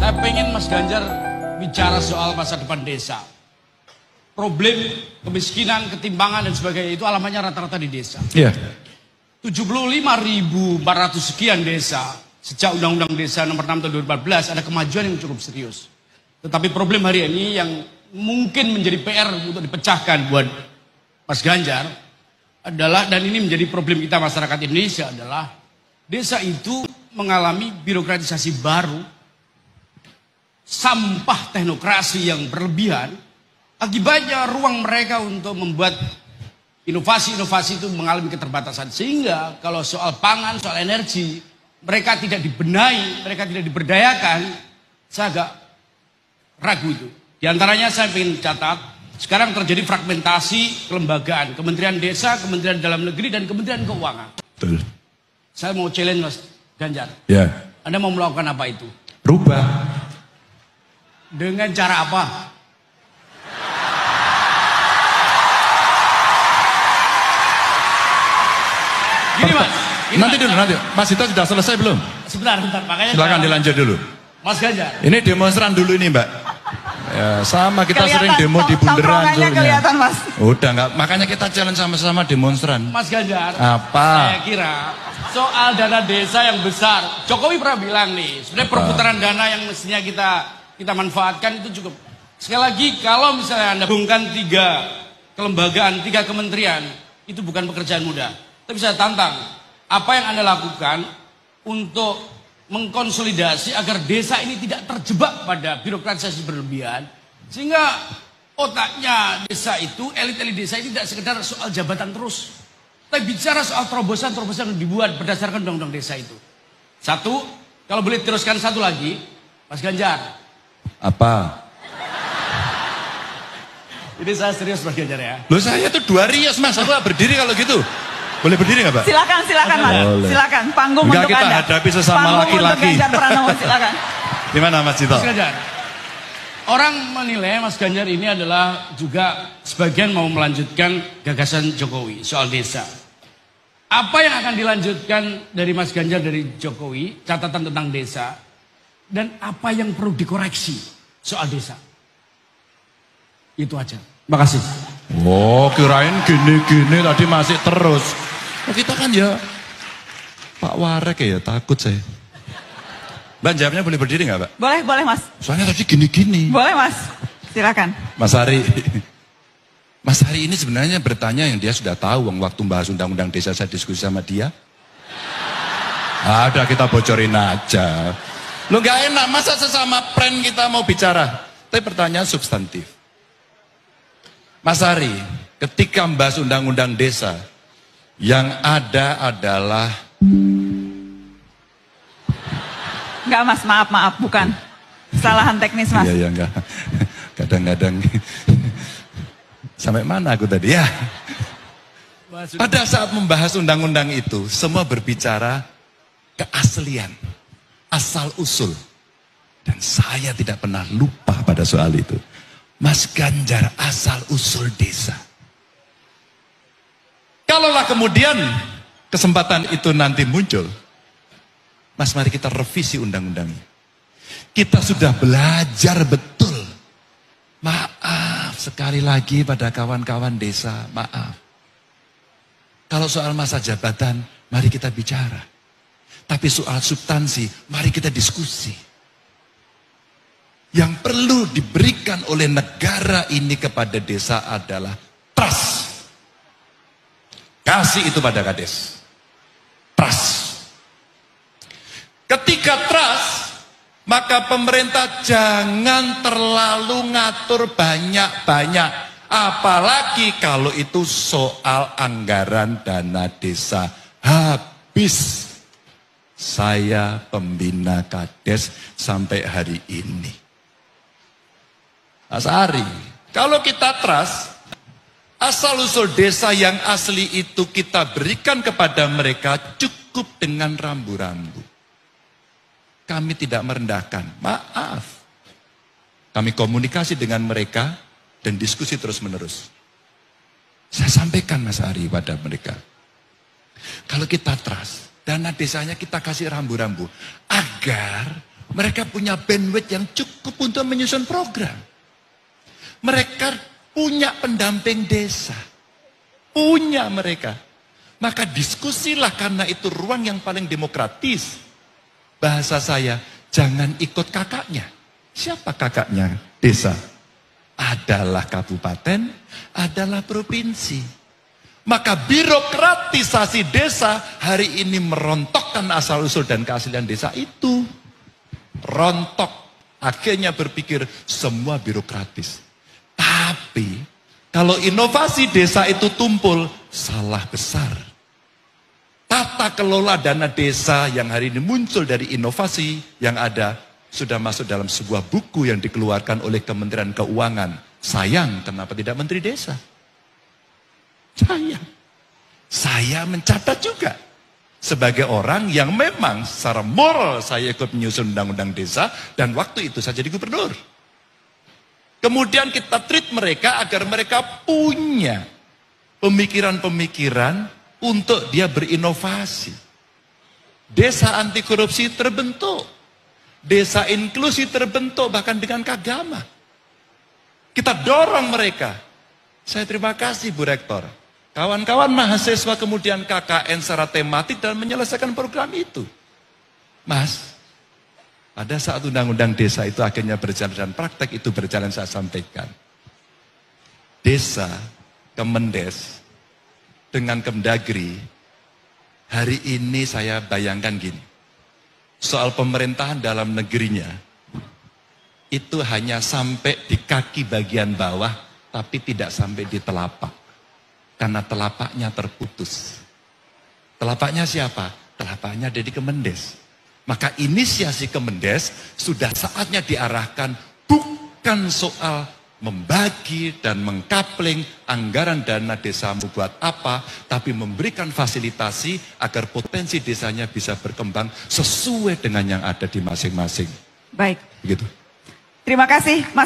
Saya pengen Mas Ganjar bicara soal masa depan desa. Problem kemiskinan, ketimpangan dan sebagainya itu alamatnya rata-rata di desa. Iya. 75.400 sekian desa sejak Undang-Undang Desa Nomor 6 Tahun 2014 ada kemajuan yang cukup serius. Tetapi problem hari ini yang mungkin menjadi PR untuk dipecahkan buat Mas Ganjar adalah, dan ini menjadi problem kita masyarakat Indonesia, adalah desa itu mengalami birokratisasi baru, sampah teknokrasi yang berlebihan. Akibatnya ruang mereka untuk membuat inovasi-inovasi itu mengalami keterbatasan. Sehingga kalau soal pangan, soal energi, mereka tidak dibenahi, mereka tidak diberdayakan. Saya agak ragu itu. Di antaranya saya ingin catat, sekarang terjadi fragmentasi kelembagaan. Kementerian Desa, Kementerian Dalam Negeri, dan Kementerian Keuangan. Betul. Saya mau challenge Mas Ganjar. Ya. Anda mau melakukan apa itu? Rubah. Dengan cara apa? Gini Mas. Gini Nanti Mas. dulu, nanti. Mas Dito sudah selesai belum? Sebentar, makanya Silakan dilanjut dulu. Mas Ganjar. Ini demonstran dulu ini, Mbak. Ya, sama kita Kelihatan, sering demo di bundaran tongkrongannya kelihatan, Mas. Udah enggak, makanya kita challenge sama-sama demonstran. Mas Ganjar. Apa? Saya kira soal dana desa yang besar, Jokowi pernah bilang nih, sebenarnya perputaran dana yang mestinya kita manfaatkan itu cukup. Sekali lagi, kalau misalnya Anda hubungkan 3 kelembagaan, 3 kementerian, itu bukan pekerjaan mudah. Tapi saya tantang, apa yang Anda lakukan untuk mengkonsolidasi agar desa ini tidak terjebak pada birokratisasi berlebihan, sehingga otaknya desa itu, elit-elit desa ini tidak sekedar soal jabatan terus, tapi bicara soal terobosan-terobosan yang dibuat berdasarkan undang-undang desa itu. Satu, kalau boleh teruskan satu lagi, Mas Ganjar. Apa? Ini saya serius Mas Ganjar ya. Loh, saya tuh 2 rias, Mas. Aku berdiri kalau gitu. Boleh berdiri nggak, Pak? Silakan Mas. Boleh. Silakan. Panggung Enggak, untuk kita Anda. hadapi sesama Panggung laki-laki. untuk Ganjar Pranowo, silakan. Gimana, Mas Dito? Mas Ganjar. Orang menilai Mas Ganjar ini adalah juga sebagian mau melanjutkan gagasan Jokowi soal desa. Apa yang akan dilanjutkan dari Mas Ganjar dari Jokowi, catatan tentang desa, dan apa yang perlu dikoreksi soal desa? Itu aja. Makasih. Oh, kirain gini-gini tadi masih terus. Oh, kita kan ya Pak Warek ya, takut saya. Mbak, jawabnya boleh berdiri nggak, Pak? Boleh Mas. Soalnya tadi gini-gini. Boleh Mas. Silakan. Mas Hari. Mas Hari ini sebenarnya bertanya yang dia sudah tahu waktu bahas undang-undang desa saya diskusi sama dia. Ada, kita bocorin aja. Lu nggak enak, masa sesama friend kita mau bicara. Tapi pertanyaan substantif. Mas Hari, ketika membahas undang-undang desa, yang ada adalah... Enggak Mas, maaf, bukan. Kesalahan teknis Mas. Iya, enggak. Kadang-kadang. Sampai mana aku tadi ya? Pada saat membahas undang-undang itu, semua berbicara keaslian, asal-usul. Dan saya tidak pernah lupa pada soal itu. Mas Ganjar asal-usul desa. Kalaulah kemudian kesempatan itu nanti muncul, Mas, mari kita revisi undang-undangnya. Kita sudah belajar betul. Maaf sekali lagi pada kawan-kawan desa, maaf. Kalau soal masa jabatan, mari kita bicara. Tapi soal substansi, mari kita diskusi. Yang perlu diberikan oleh negara ini kepada desa adalah trust. Kasih itu pada kades. Trust. Ketika trust, maka pemerintah jangan terlalu ngatur banyak-banyak. Apalagi kalau itu soal anggaran dana desa. Habis. Saya pembina kades sampai hari ini. Mas Ari, kalau kita trust, asal-usul desa yang asli itu kita berikan kepada mereka cukup dengan rambu-rambu. Kami tidak merendahkan, maaf. Kami komunikasi dengan mereka dan diskusi terus-menerus. Saya sampaikan Mas Ari pada mereka. Kalau kita trust, dana desanya kita kasih rambu-rambu. Agar Mereka punya bandwidth yang cukup untuk menyusun program. Mereka punya pendamping desa. Punya mereka. Maka diskusilah karena itu ruang yang paling demokratis. Bahasa saya, jangan ikut kakaknya. Siapa kakaknya? Desa. Adalah kabupaten, adalah provinsi. Maka birokratisasi desa hari ini merontokkan asal-usul dan keaslian desa itu. Rontok. Akhirnya berpikir semua birokratis. Tapi kalau inovasi desa itu tumpul, salah besar. Tata kelola dana desa yang hari ini muncul dari inovasi yang ada, sudah masuk dalam sebuah buku yang dikeluarkan oleh Kementerian Keuangan. Sayang, kenapa tidak Menteri Desa? Saya mencatat juga. Sebagai orang yang memang secara moral saya ikut menyusun undang-undang desa, dan waktu itu saya jadi gubernur. Kemudian kita treat mereka agar mereka punya pemikiran-pemikiran untuk dia berinovasi. Desa anti korupsi terbentuk. Desa inklusi terbentuk bahkan dengan keagama. Kita dorong mereka. Saya terima kasih Bu Rektor. Kawan-kawan mahasiswa kemudian KKN secara tematik dan menyelesaikan program itu. Mas, pada saat undang-undang desa itu akhirnya berjalan dan praktek itu berjalan, saya sampaikan. Desa, Kemendes, dengan Kemdagri, hari ini saya bayangkan gini. Soal pemerintahan dalam negerinya, itu hanya sampai di kaki bagian bawah, tapi tidak sampai di telapak. Karena telapaknya terputus. Telapaknya siapa? Telapaknya ada di Kemendes. Maka inisiasi Kemendes sudah saatnya diarahkan bukan soal membagi dan mengkapling anggaran dana desa buat apa, tapi memberikan fasilitasi agar potensi desanya bisa berkembang sesuai dengan yang ada di masing-masing. Baik. Begitu. Terima kasih, Mas.